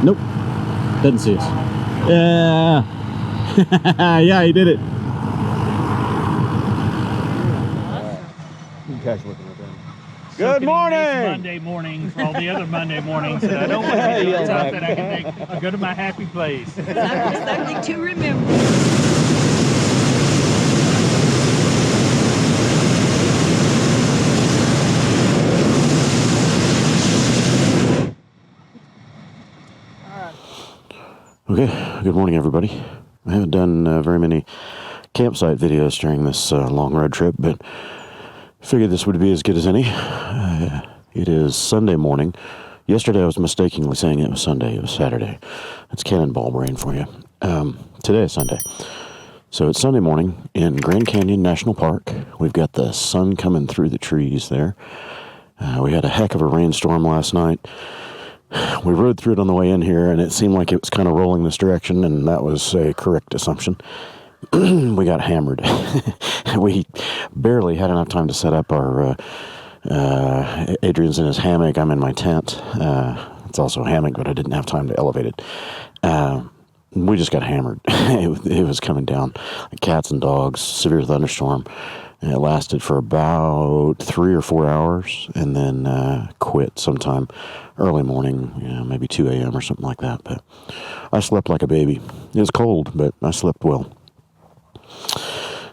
Nope. Doesn't see us. Yeah. Yeah, he did it. You guys looking at that. Good morning! Monday morning for all the other Monday mornings that I don't want to be doing something I can make. I'll go to my happy place. Something to remember. Okay, good morning everybody. I haven't done very many campsite videos during this long road trip, but I figured this would be as good as any. It is Sunday morning. Yesterday I was mistakenly saying it was Sunday. It was Saturday. That's cannonball brain for you. Today is Sunday. So it's Sunday morning in Grand Canyon National Park. We've got the sun coming through the trees there. We had a heck of a rainstorm last night. We rode through it on the way in here, and it seemed like it was kind of rolling this direction, and that was a correct assumption. We got hammered. We barely had enough time to set up our... Adrian's in his hammock. I'm in my tent. It's also a hammock, but I didn't have time to elevate it. We just got hammered. It was coming down like cats and dogs. Severe thunderstorm. And it lasted for about 3 or 4 hours, and then quit sometime early morning, maybe 2 a.m. or something like that. But I slept like a baby. It was cold, but I slept well.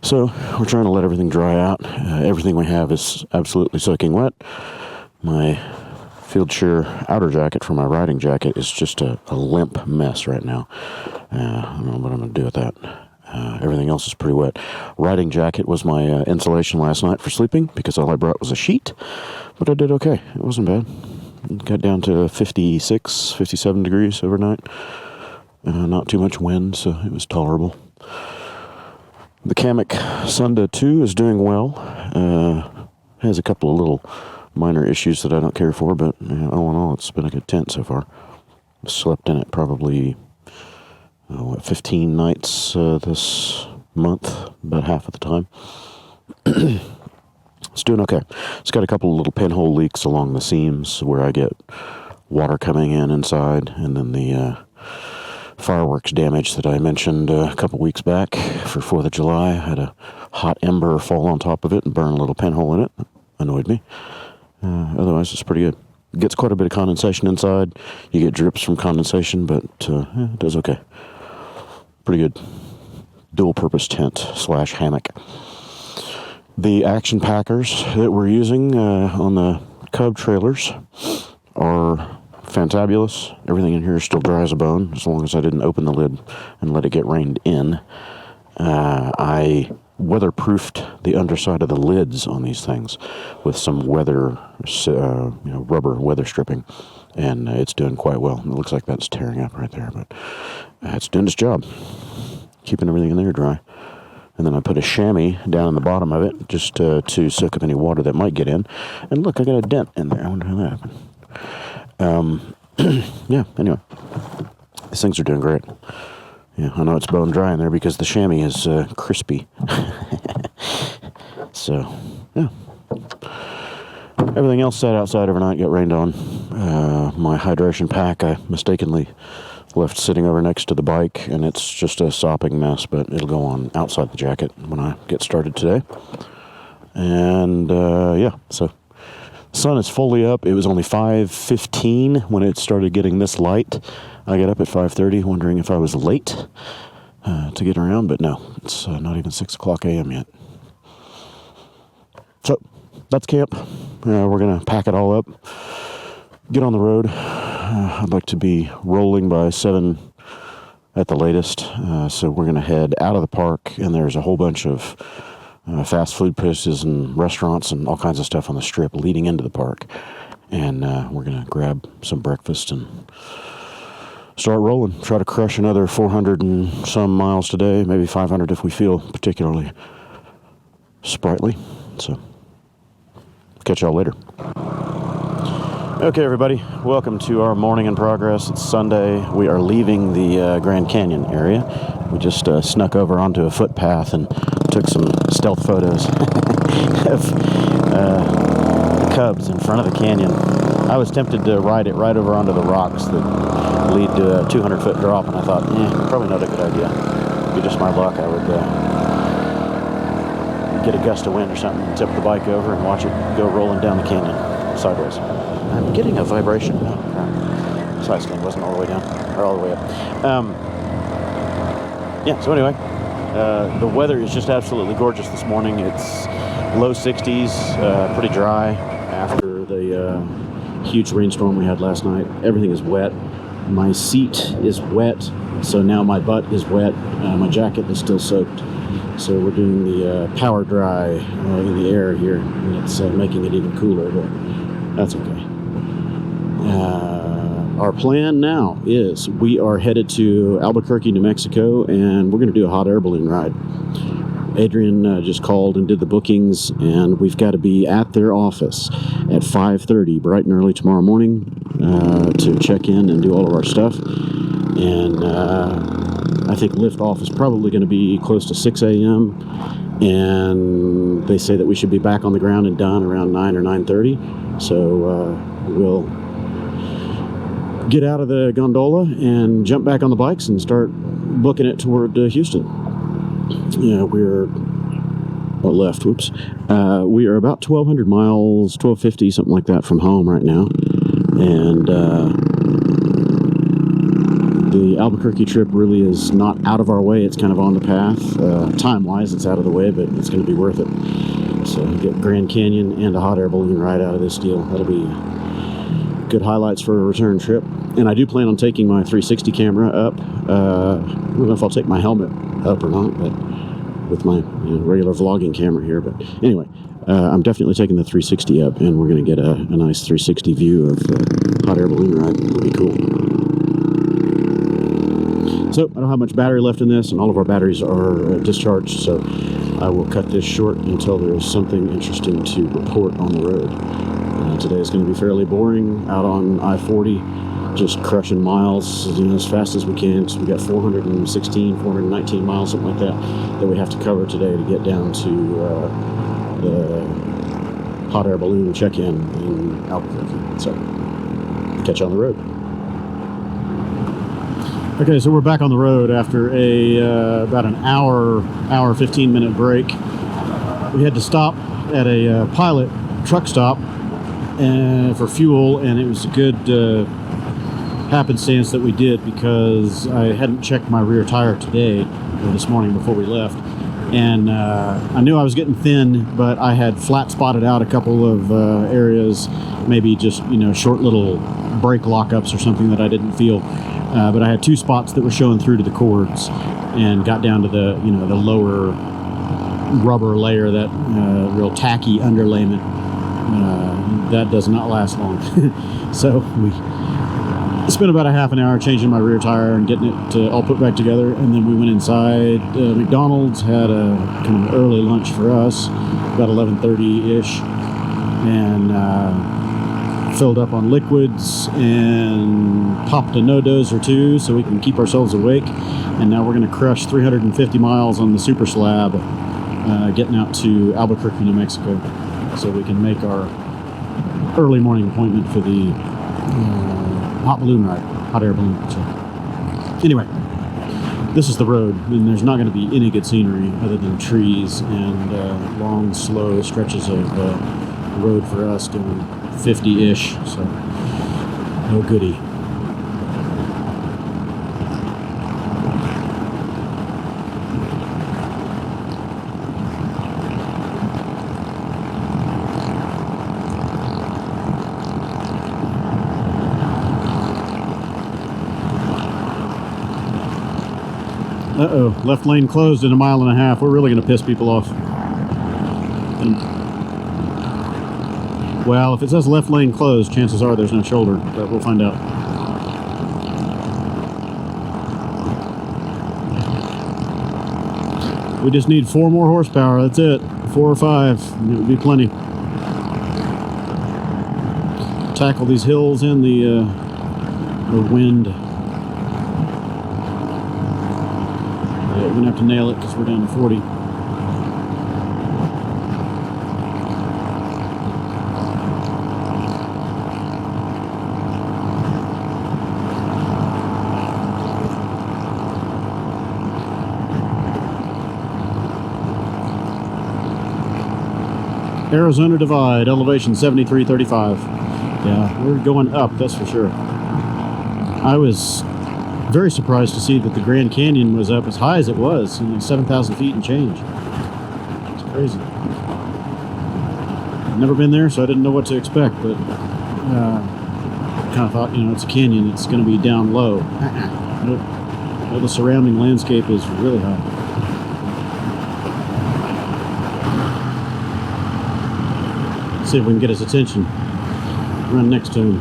So we're trying to let everything dry out. Everything we have is absolutely soaking wet. My field sheer outer jacket for my riding jacket is just a limp mess right now. I don't know what I'm going to do with that. Everything else is pretty wet. Riding jacket was my insulation last night for sleeping because all I brought was a sheet. But I did okay. It wasn't bad. It got down to 56, 57 degrees overnight. Not too much wind, so it was tolerable. The Kamak Sunda 2 is doing well. Has a couple of little minor issues that I don't care for, but all in all, it's been a good tent so far. Slept in it probably 15 nights this month, about half of the time. It's doing okay. It's got a couple of little pinhole leaks along the seams where I get water coming in inside, and then the fireworks damage that I mentioned a couple weeks back for 4th of July. I had a hot ember fall on top of it and burn a little pinhole in it. Annoyed me. Otherwise, it's pretty good. It gets quite a bit of condensation inside. You get drips from condensation, but it does okay. Pretty good dual-purpose tent / hammock. The action packers that we're using on the Cub trailers are fantabulous. Everything in here is still dry as a bone, as long as I didn't open the lid and let it get rained in. I weatherproofed the underside of the lids on these things with some rubber weather stripping, and it's doing quite well. It looks like that's tearing up right there, but it's doing its job, keeping everything in there dry. And then I put a chamois down in the bottom of it just to soak up any water that might get in. And look, I got a dent in there. I wonder how that happened. Yeah, anyway, these things are doing great. Yeah, I know it's bone dry in there because the chamois is crispy. So, yeah. Everything else sat outside overnight, got rained on. My hydration pack I mistakenly left sitting over next to the bike, and it's just a sopping mess, but it'll go on outside the jacket when I get started today. And, yeah, so sun is fully up. It was only 5:15 when it started getting this light. I got up at 5:30 wondering if I was late to get around, but no, it's not even 6 o'clock a.m. yet. So that's camp. We're going to pack it all up, get on the road. I'd like to be rolling by 7 at the latest, so we're going to head out of the park, and there's a whole bunch of fast food places and restaurants and all kinds of stuff on the strip leading into the park. And we're going to grab some breakfast and start rolling. Try to crush another 400 and some miles today, maybe 500 if we feel particularly sprightly. So, catch y'all later. Okay, everybody, welcome to our morning in progress. It's Sunday. We are leaving the Grand Canyon area. We just snuck over onto a footpath and took some stealth photos of the Cubs in front of the canyon. I was tempted to ride it right over onto the rocks that lead to a 200-foot drop, and I thought, probably not a good idea. It'd be just my luck. I would get a gust of wind or something, tip the bike over, and watch it go rolling down the canyon sideways. I'm getting a vibration. Oh, crap. Side scan wasn't all the way down, or all the way up. Yeah, so anyway, the weather is just absolutely gorgeous this morning. It's low 60s, pretty dry after the huge rainstorm we had last night. Everything is wet. My seat is wet, so now my butt is wet. My jacket is still soaked. So we're doing the power dry in the air here, and it's making it even cooler, but that's okay. Our plan now is we are headed to Albuquerque, New Mexico, and we're going to do a hot air balloon ride. Adrian just called and did the bookings, and we've got to be at their office at 5:30 bright and early tomorrow morning to check in and do all of our stuff. And I think liftoff is probably going to be close to 6 a.m. And they say that we should be back on the ground and done around 9 or 9:30. So we'll get out of the gondola and jump back on the bikes and start booking it toward Houston. Yeah, we're left. Whoops. We are about 1,200 miles, 1,250, something like that, from home right now. And the Albuquerque trip really is not out of our way. It's kind of on the path. Time-wise, it's out of the way, but it's going to be worth it. So get Grand Canyon and a hot air balloon ride out of this deal. That'll be good highlights for a return trip. And I do plan on taking my 360 camera up. I don't know if I'll take my helmet up or not, but with my regular vlogging camera here. But anyway, I'm definitely taking the 360 up, and we're going to get a nice 360 view of the hot air balloon ride. It'll be cool. So I don't have much battery left in this, and all of our batteries are discharged, so I will cut this short until there is something interesting to report on the road. Today is going to be fairly boring out on I-40, just crushing miles as fast as we can. So we got 416, 419 miles, something like that we have to cover today to get down to the hot air balloon check-in in Albuquerque. So catch you on the road. Okay, so we're back on the road after about an hour 15-minute break. We had to stop at a Pilot truck stop for fuel, and it was a good happenstance that we did, because I hadn't checked my rear tire today or this morning before we left, and I knew I was getting thin, but I had flat spotted out a couple of areas, maybe just short little brake lockups or something that I didn't feel, but I had two spots that were showing through to the cords, and got down to the the lower rubber layer, that real tacky underlayment. That does not last long. So we spent about a half an hour changing my rear tire and getting it all put back together, and then we went inside McDonald's, had a kind of early lunch for us, about 11:30-ish, and filled up on liquids and popped a no-dose or two so we can keep ourselves awake. And now we're going to crush 350 miles on the super slab, getting out to Albuquerque, New Mexico, so we can make our early morning appointment for the hot air balloon. So anyway, this is the road, and there's not going to be any good scenery other than trees and long, slow stretches of road for us doing 50-ish, so no goodie. Uh-oh, left lane closed in a mile and a half. We're really going to piss people off. Well, if it says left lane closed, chances are there's no shoulder, but we'll find out. We just need 4 more horsepower, that's it. 4 or 5, and it would be plenty. Tackle these hills and the wind. We're going to have to nail it because we're down to 40. Arizona Divide, elevation 7335. Yeah, we're going up, that's for sure. I was very surprised to see that the Grand Canyon was up as high as it was, 7,000 feet and change. It's crazy. I've never been there, so I didn't know what to expect, but kind of thought, it's a canyon, it's going to be down low. Nope. All the surrounding landscape is really high. Let's see if we can get his attention. Run next to him.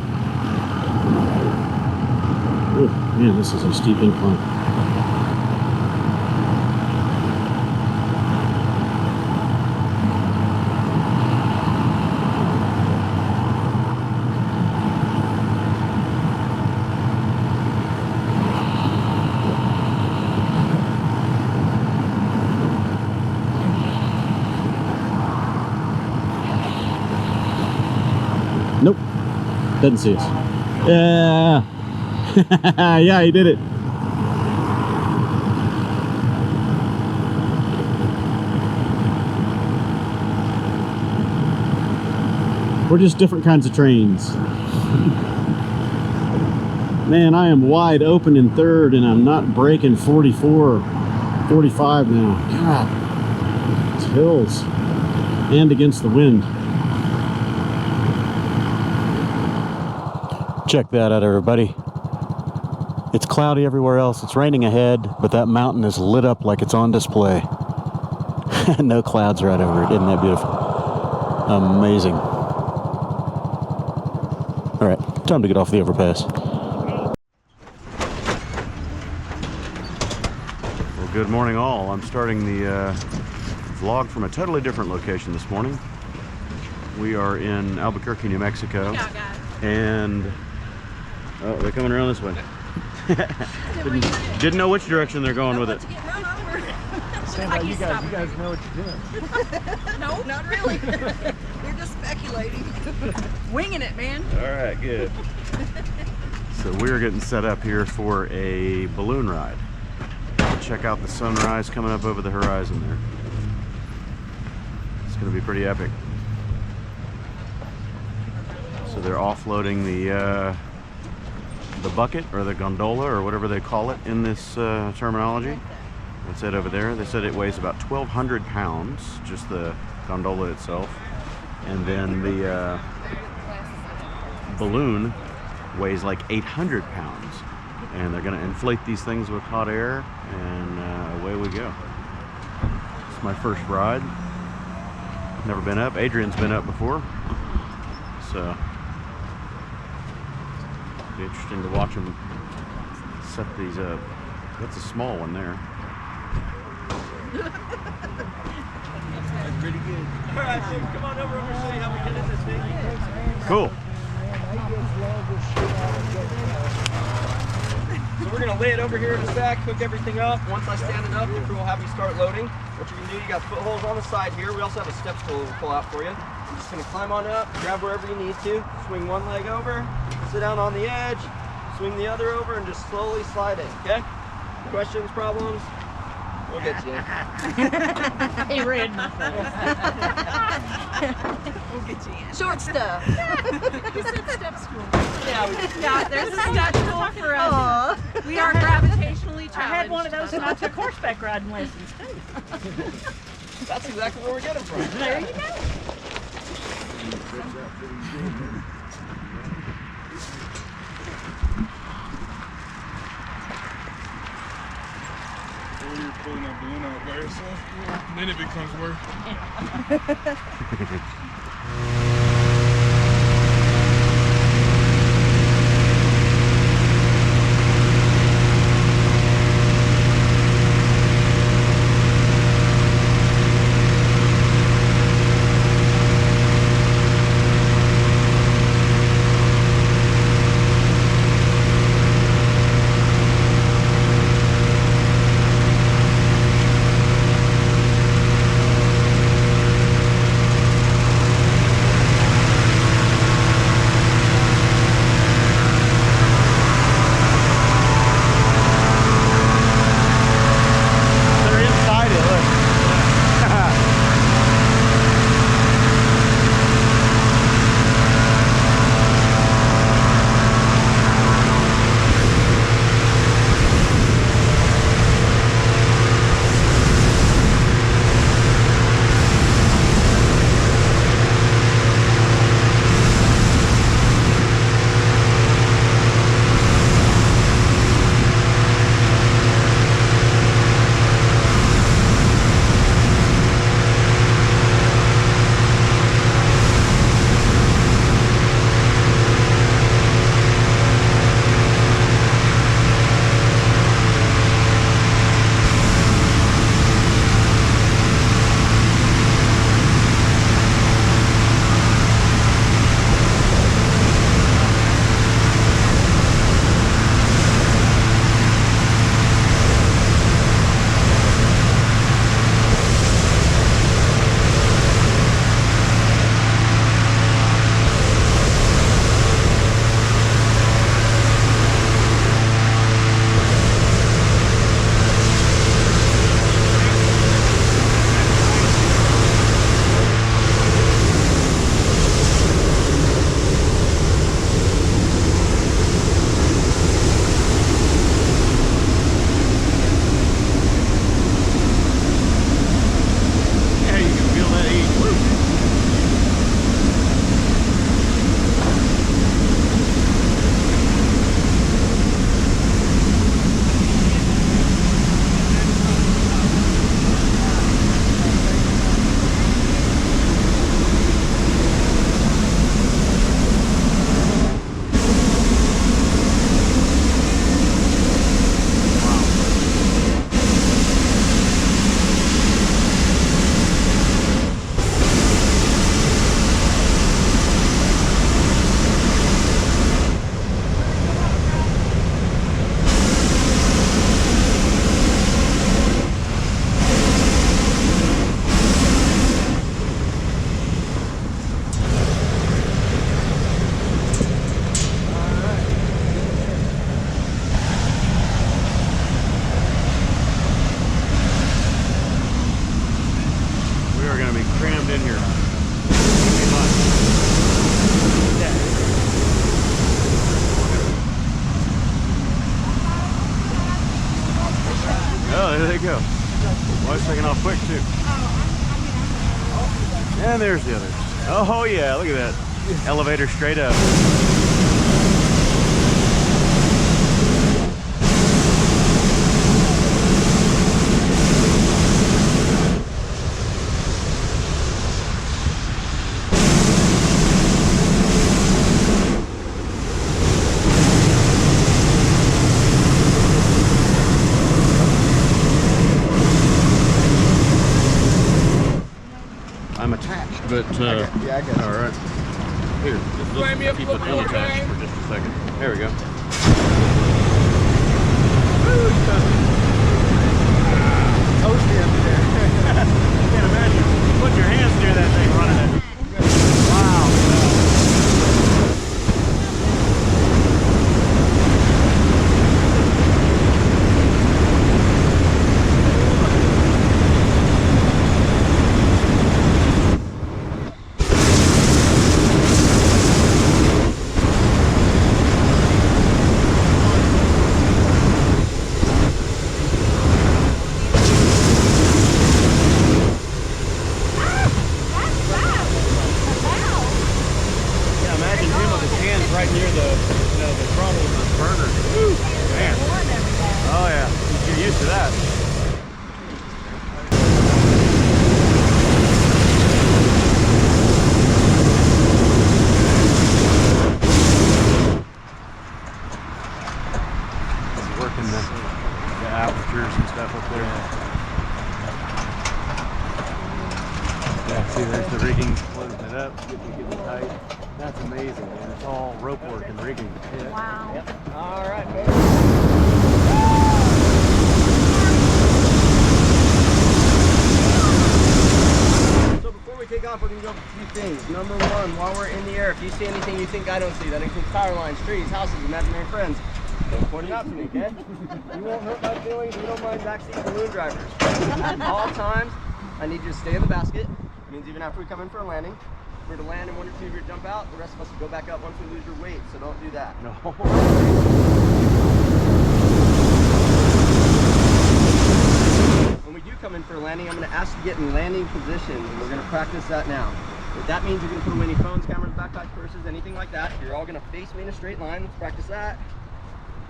Ooh, man, this is a steep incline. Nope. Doesn't see us. Yeah. Yeah, he did it. We're just different kinds of trains. Man, I am wide open in third and I'm not braking 44, 45 now. God. It's hills. And against the wind. Check that out, everybody. It's cloudy everywhere else. It's raining ahead, but that mountain is lit up like it's on display. No clouds right over it. Isn't that beautiful? Amazing. All right, time to get off the overpass. Well, good morning, all. I'm starting the vlog from a totally different location this morning. We are in Albuquerque, New Mexico. Yeah, guys. And oh, they're coming around this way. Didn't know which direction they're going with it. Stand by, you guys know what you're doing. No, not really. We're just speculating. Winging it, man. All right, good. So we're getting set up here for a balloon ride. Check out the sunrise coming up over the horizon there. It's going to be pretty epic. So they're offloading the bucket or the gondola or whatever they call it in this terminology. That's it over there. They said it weighs about 1,200 pounds, just the gondola itself. And then the balloon weighs like 800 pounds. And they're going to inflate these things with hot air, and away we go. It's my first ride. Never been up. Adrian's been up before. So it'll be interesting to watch him set these up. That's a small one there. That's pretty good. All right, Jim, come on over. I'm going to show you how we get in this thing. Cool. So we're going to lay it over here in a stack, hook everything up. Once I stand it up, the crew will have you start loading. What you're going to do, you got footholds on the side here. We also have a step stool we'll pull out for you. You're just going to climb on up, grab wherever you need to, swing one leg over, sit down on the edge, swing the other over, and just slowly slide in, okay? Questions, problems? We'll get you in. He read my face. We'll get you in. Short stuff. You said step school. Yeah, there's a step school for us. Aww. We are gravitationally challenged. I had one of those when I took horseback riding lessons too. That's exactly where we're getting from. There you go. You're pulling that balloon out by yourself, then it becomes work. taking off quick too. And there's the others. Oh yeah, look at that. Elevator straight up. I'm attached, but yeah, I get it. all right. Here, just keep it unattached for just a second. There we go. Toasty up there. I can't imagine putting your hands near that thing running it. Wow. Right near the, the throttle of the burner. Woo, man. Oh yeah, you get used to that. Working the apertures and stuff up there. Yeah, see, there's the rigging, closing it up, getting it tight. That's amazing, man. It's all rope work and rigging. Yeah. Wow. Yep. All right, baby. So before we take off, we're going to go over a few things. Number one, while we're in the air, if you see anything you think I don't see, that includes power lines, trees, houses, imaginary friends, don't point it out to me, okay? You won't hurt my feelings. We don't mind backseat balloon drivers. At all times, I need you to stay in the basket. It means even after we come in for a landing, if we're to land and one or two of you jump out, the rest of us will go back up once we lose your weight, so don't do that. No. When we do come in for a landing, I'm going to ask you to get in landing position, and we're going to practice that now. If that means you're going to put away any phones, cameras, backpacks, purses, anything like that. You're all going to face me in a straight line. Let's practice that.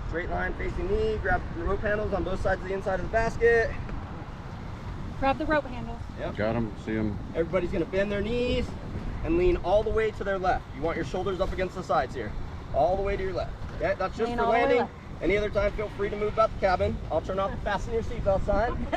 Straight line facing me. Grab the rope handles on both sides of the inside of the basket. Grab the rope handle. Yep. Got them. See them. Everybody's going to bend their knees and lean all the way to their left. You want your shoulders up against the sides here. All the way to your left. Okay, that's just Lean for all the way landing. left. Any other time, feel free to move about the cabin. I'll turn off the fasten your seatbelt sign.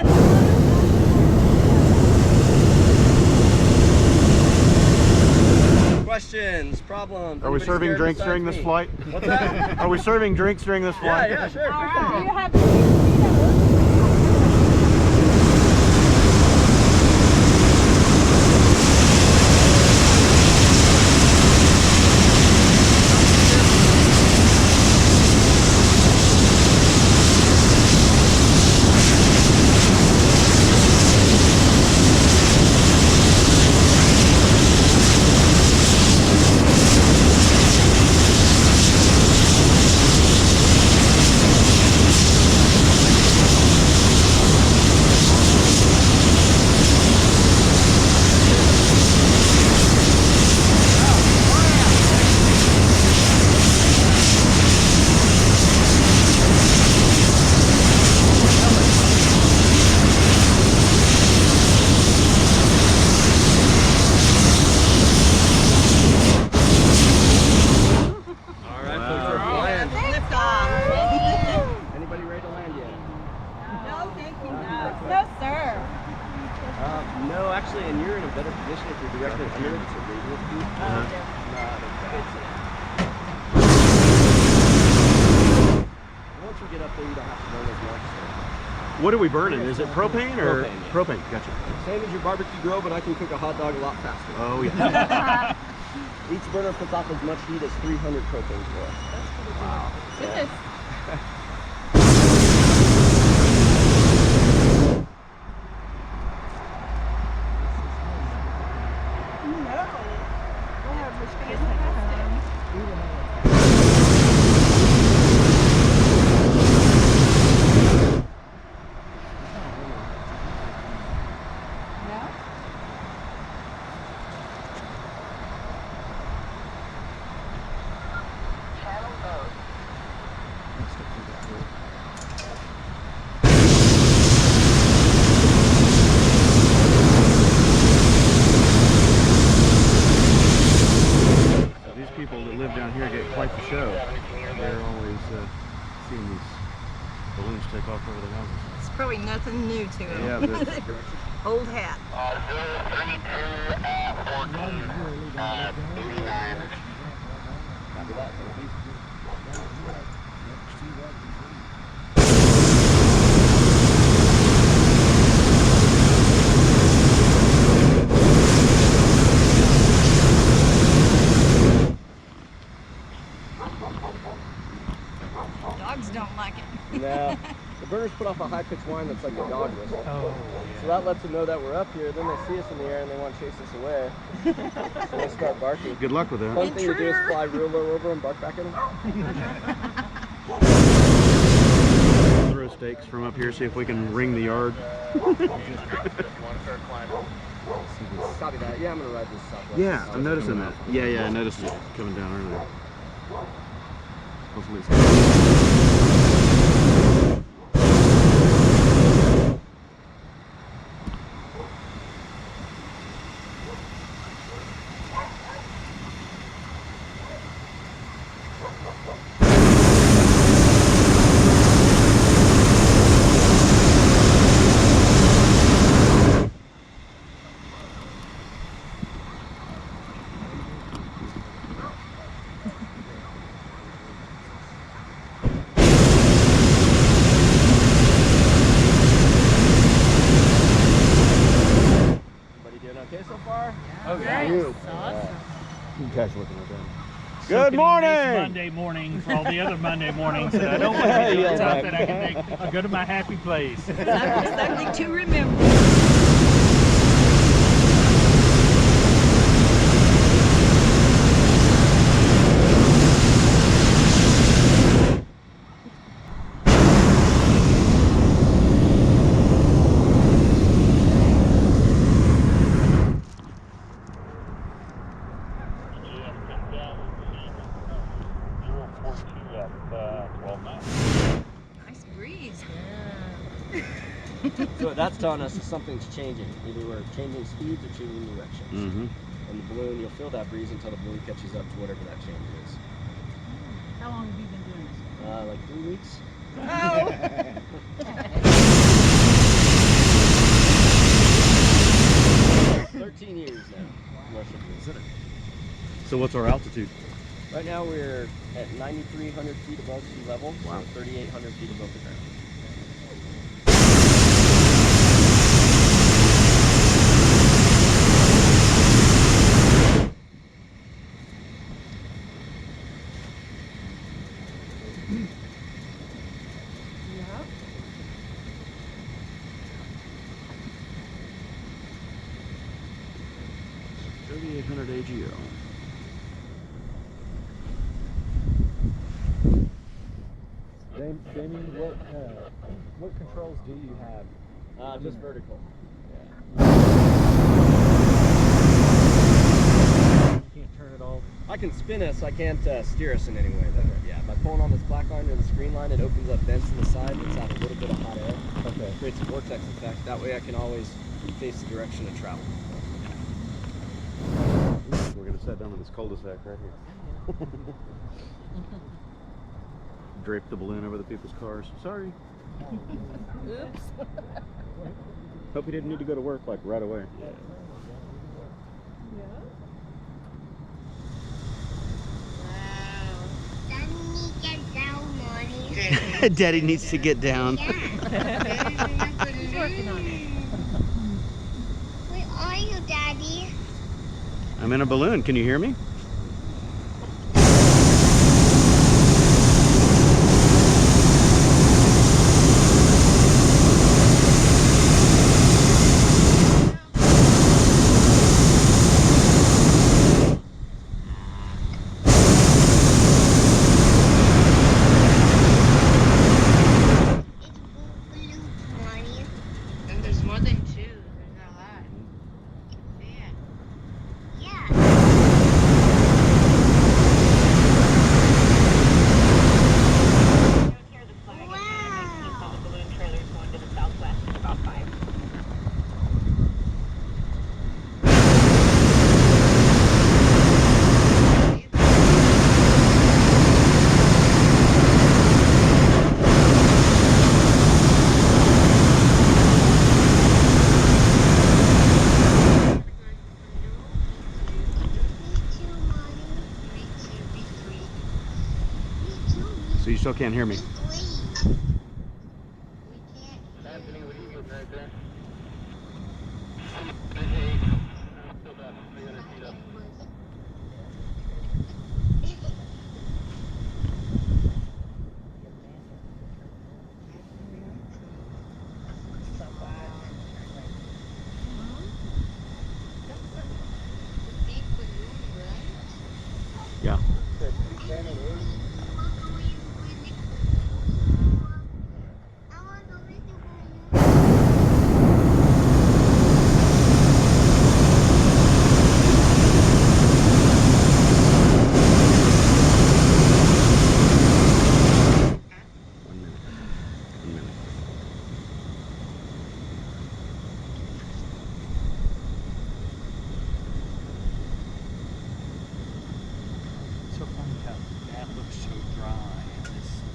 Questions, problems? Are we Anybody serving scared drinks besides during this me? flight? What's that? Are we serving drinks during this Yeah, flight? yeah, sure. All sure. right. You have No, actually, and you're in a better position if you're directly under it, so visual speed. Once you get up there, you don't have to burn as much. What are we burning? Is it propane or? Propane, yeah. Propane, gotcha. Same as your barbecue grill, but I can cook a hot dog a lot faster. Oh, yeah. Each burner puts off as much heat as 300 propane for us. Wow. goodness. live down here get quite the show. They're always seeing these balloons take off over the houses. It's probably nothing new to them. Yeah, but Old hat. 032 at 14 at 89. Copy that. Dogs don't like it. No. The burners put off a high-pitched whine that's like a dog whistle. Oh, So that lets them know that we're up here. Then they see us in the air and they want to chase us away. So they start barking. good luck with that. One thing to do is Intruder. fly real low over and bark back at them. Throw stakes from up here, see if we can ring the yard. Copy that. Yeah, I'm going to ride this southwest. Yeah, I'm noticing that. Yeah, I noticed it coming down earlier. Hopefully it's Okay so far? oh Nice. yeah. Awesome. you guys looking at that. Good morning! Monday morning for all the other Monday mornings that I don't want to do something that I can make. I'll go to my happy place. Something to remember. Nice breeze. So what that's telling us is something's changing. Either we're changing speeds or changing directions. Mm-hmm. And the balloon, you'll feel that breeze until the balloon catches up to whatever that change is. How long have you been doing this? Like 3 weeks. Oh! 13 years now. Commercial balloons. So what's our altitude? Right now we're at 9,300 feet above sea level, Wow. so 3,800 feet above the ground. Yeah. 3,800 AGO. Damian, what controls do you have? Just vertical. You can't turn it off. I can spin us, I can't steer us in any way though. Yeah, by pulling on this black line or the screen line, it opens up vents in the side that's out a little bit of hot air. Okay. It creates a vortex effect. That way I can always face the direction of travel. We're going to set down in this cul-de-sac right here. Drape the balloon over the people's cars. Sorry. Oops. Hope he didn't need to go to work like right away. Daddy needs to get down. He's working on it. Where are you, Daddy? I'm in a balloon. Can you hear me? There's more than two. There's a lot. Yeah. Yeah. So you still can't hear me. Yeah. So funny how that looks so dry.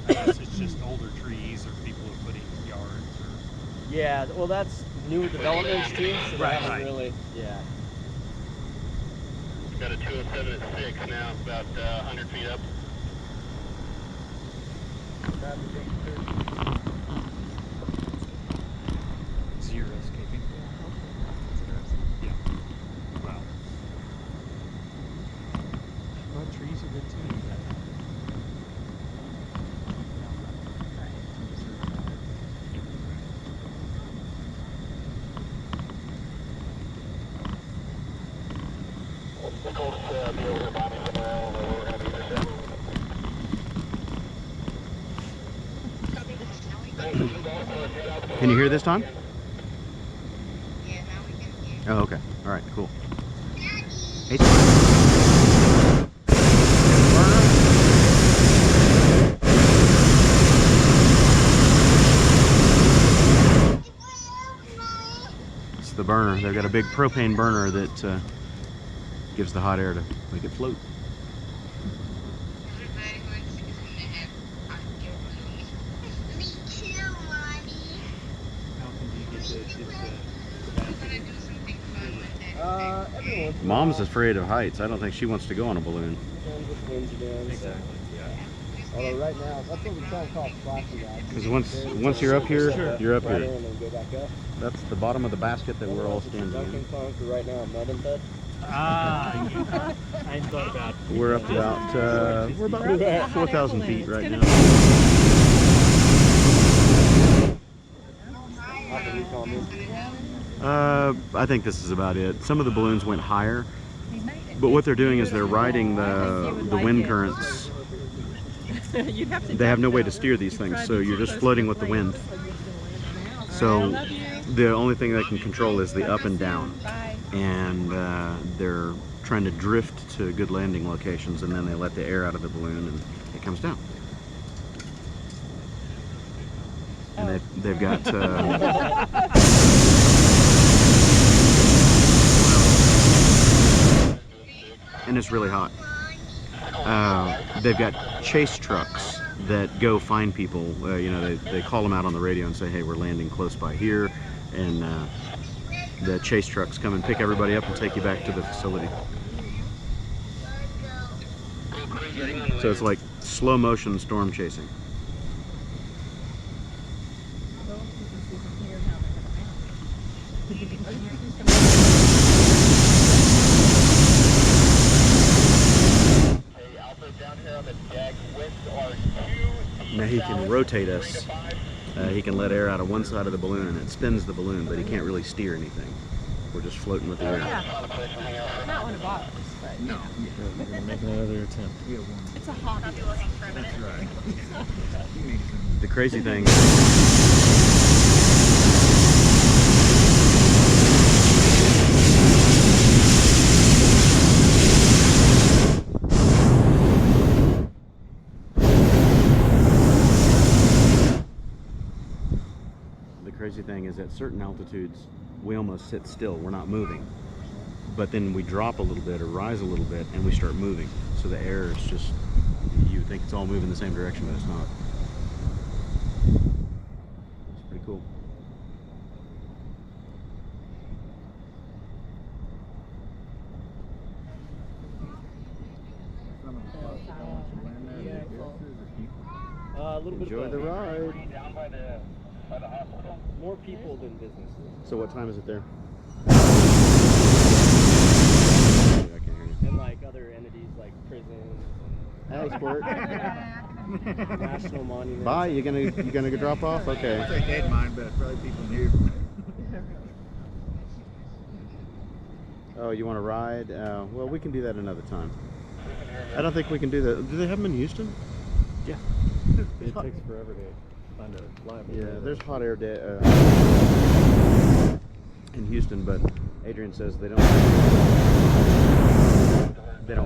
I guess it's just older trees or people are putting yards or. Yeah, well, that's new developments too, so Right, that haven't right. really, yeah. We've got a 207 at 6 now, about 100 feet up. Zero escaping. Yeah. Wow. Well, trees are good too. Can you hear this time? Yeah, now we can hear. Oh, okay. All right, cool. Hey, it's the burner. They've got a big propane burner that gives the hot air to make it float. Everybody wants to have your balloon. Me too, Mommy. How often do you get to I'm gonna do something fun with that. Every once in a Mom's while. afraid of heights. I don't think she wants to go on a balloon. Depends what the winds are doing. Exactly. Yeah. Although right now, that's what we're trying to call splashing guys. Because once you're up here, you're up Right here. in and then go back up. That's the bottom of the basket that we're all standing Dunking in. song for right now, mud and bed. Ah, yeah. I hadn't thought about. We're up about we're about 4,000 feet right now. How can you call me? I think this is about it. Some of the balloons went higher, but what they're doing is they're riding the wind currents. They have no way to steer these things, so you're just floating with the wind. So the only thing they can control is the up and down, and they're trying to drift to good landing locations, and then they let the air out of the balloon and it comes down. And they've got and it's really hot. They've got chase trucks that go find people. You know, they call them out on the radio and say, hey, we're landing close by here, and the chase trucks come and pick everybody up and take you back to the facility. So it's like slow motion storm chasing. Now he can rotate us. He can let air out of one side of the balloon and it spins the balloon, but he can't really steer anything. We're just floating with the air. Not one of ours, but No. We're gonna make another attempt. it's a hobby. I'll be looking for a minute. The crazy thing. The crazy thing is at certain altitudes, we almost sit still. We're not moving. But then we drop a little bit or rise a little bit and we start moving. So the air is just, you think it's all moving the same direction, but it's not. It's pretty cool. A little bit Enjoy of the both. ride. More people than businesses. So what time is it there? I can't hear you. And like other entities like prisons Hey, sport. and national monuments. Bye. You gonna go drop off? Okay. I hate mine, but probably people new. Oh, you want to ride? Well, we can do that another time. I don't think we can do that. Do they have them in Houston? Yeah. It takes forever to find a live. Yeah, there's hot air day in Houston, but Adrian says they don't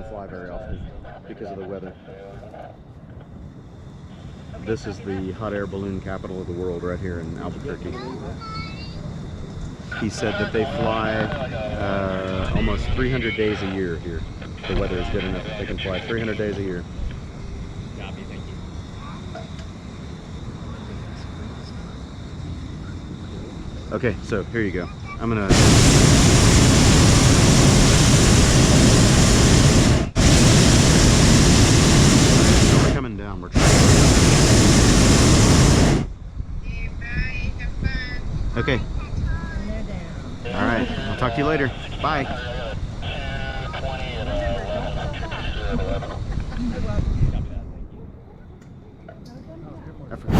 fly very often because of the weather. This is the hot air balloon capital of the world right here in Albuquerque. He said that they fly almost 300 days a year here. The weather is good enough that they can fly 300 days a year. Copy, thank you. Okay, so here you go. I'm gonna. We're coming down. We're trying. Okay. All right. I'll talk to you later. Bye. I forgot.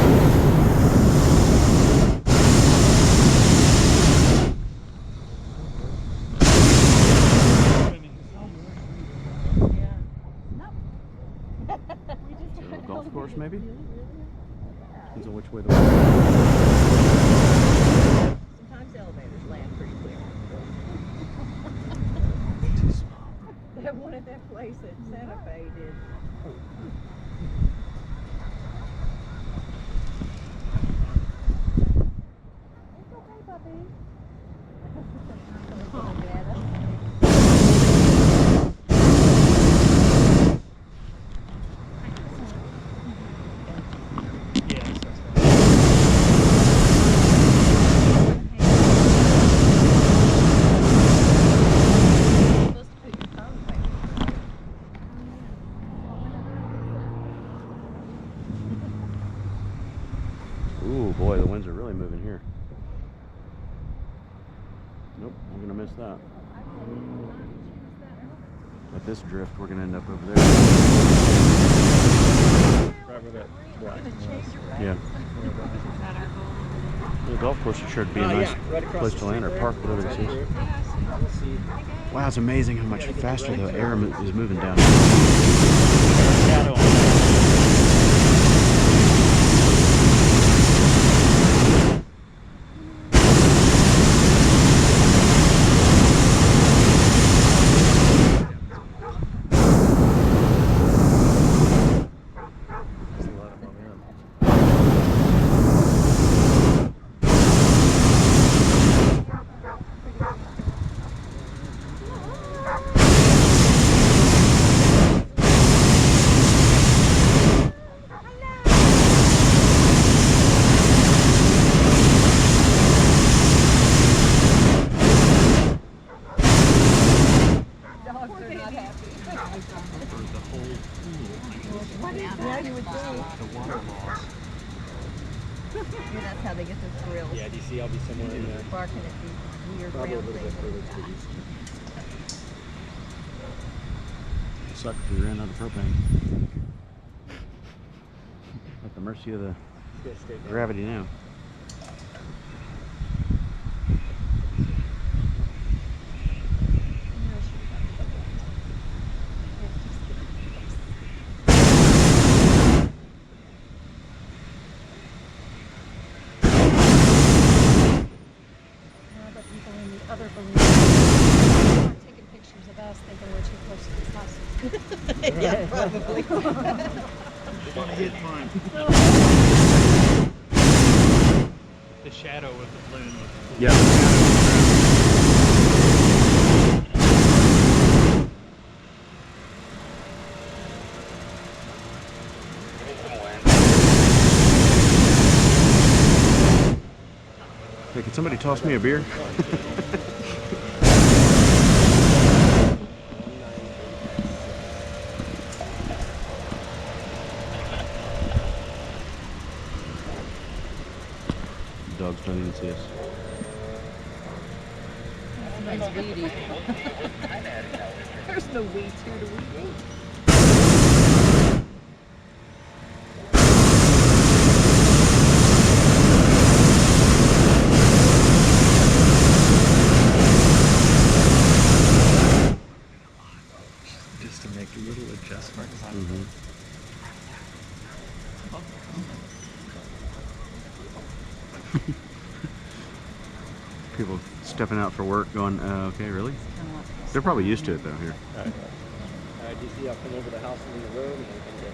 Golf course, maybe? Depends on which way the wind. Sometimes elevators land pretty clear. That one at that place at Santa Fe did. It's okay, puppy. Ooh, boy, the winds are really moving here. Nope, I'm gonna miss that. At this drift, we're gonna end up over there. Right where that black. Yeah. The golf course should be a nice place to land or park, whatever this is. Wow, it's amazing how much faster the air is moving down. Yeah, that's how they get those grills. Yeah, DC, I'll be somewhere in there. Barking at these weird Probably a round little bit things. further to the east. Suck if we ran out of propane. At the mercy of the gravity now. Other balloons are taking pictures of us thinking we're too close to the houses. Yeah, probably. They're gonna hit mine. The shadow of the balloon was cool. Yeah. Hey, could somebody toss me a beer? dogs don't even see us. That's weedy. There's no weeds here to weed eat. Just to make a little adjustment. People stepping out for work going, okay, really? They're probably used to it though here. Alright, DC, I'll come over the house and in the road and we can get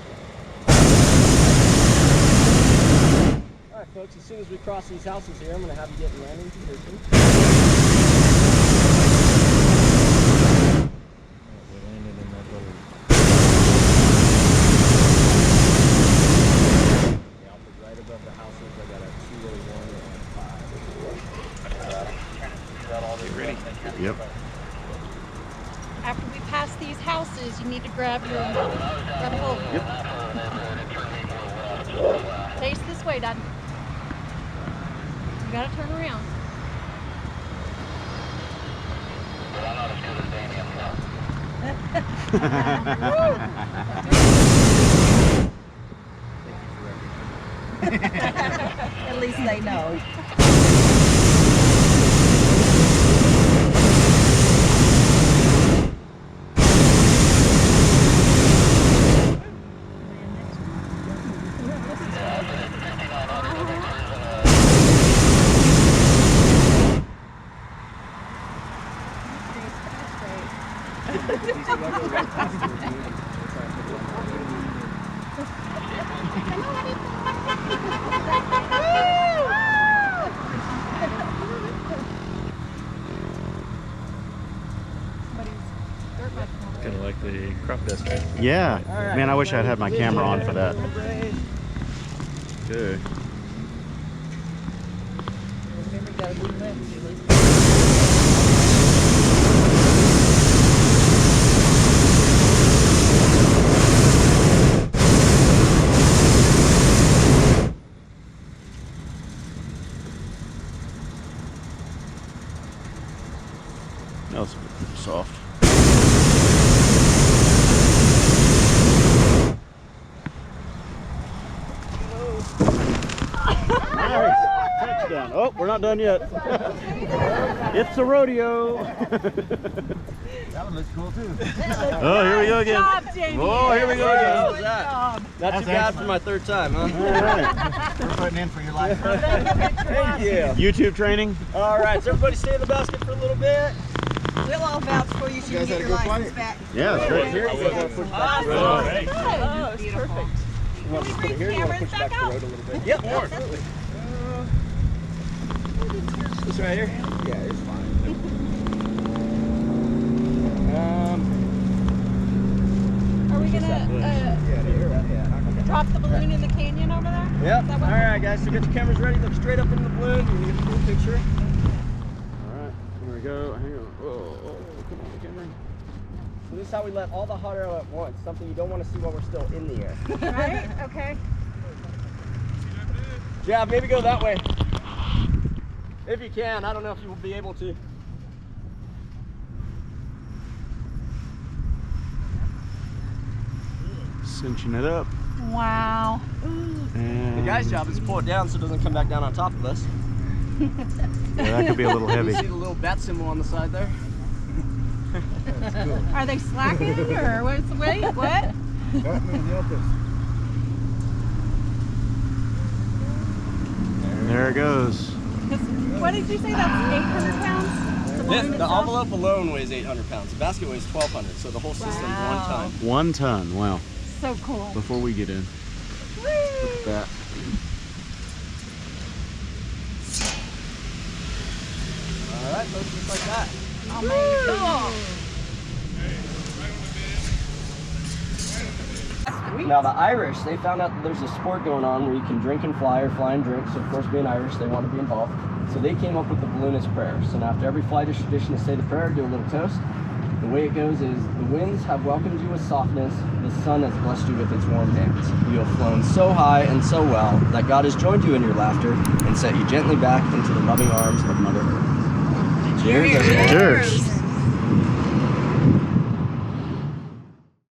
you. Alright folks, as soon as we cross these houses here, I'm going to have you get in landing position. We landed in that little... Yeah, I'll put right above the houses. I got a 201 and a 5. Get ready. Yep. After we pass these houses, you need to grab a hold. Yep. Face this way, Dad. You gotta turn around. At least they know. Kind of like the crop duster. Yeah. Man, I wish I'd had my camera on for that. Good. Remember, you gotta do that. That was soft. Touchdown. Oh, we're not done yet. It's a rodeo. That one looks cool too. Oh, here we go again. Good job, Damian. Oh, here we go How again. was that? Not That's too bad for excellent. my third time, huh? All right. We're putting in for your life. Thank you. YouTube training. All right, so everybody stay in the basket for a little bit. We'll all vouch for you so you guys get had a your good license flight? back. Yeah, it's great. Here, Awesome. Awesome. Oh, it's perfect. You want to put it here? You want to push back the road a little bit? Yep, absolutely. This right here? Yeah, it's fine. Are we gonna Yeah, here, yeah. Okay. drop the balloon in the canyon over there? Yep. Is that All what- right, guys. So get your cameras ready. Look straight up in the balloon. You can get a full picture. All right, here we go. Hang on. Oh, come on, camera. So this is how we let all the hot air out at once. Something you don't want to see while we're still in the air. Right? Okay. Yeah, maybe go that way. If you can. I don't know if you will be able to. Cinching it up. Wow. And The guy's job is to pull it down so it doesn't come back down on top of us. yeah, that could be a little heavy. You see the little bat symbol on the side there? Are they slacking or what's the wait? What? Batman, help us. There it goes. What did you say? That's 800 pounds? The balloon The itself? envelope alone weighs 800 pounds. The basket weighs 1,200, so the whole system's Wow. 1 ton. 1 ton. Wow. So cool. Before we get in, look at that. All right, folks, just like that. Now the Irish, they found out that there's a sport going on where you can drink and fly or fly and drink. So of course, being Irish, they want to be involved. So they came up with the balloonist prayer. So now after every flight, it's tradition to say the prayer, do a little toast. The way it goes is the winds have welcomed you with softness, the sun has blessed you with its warm hands. You have flown so high and so well that God has joined you in your laughter and set you gently back into the loving arms of Mother Earth. Cheers, everyone. Cheers.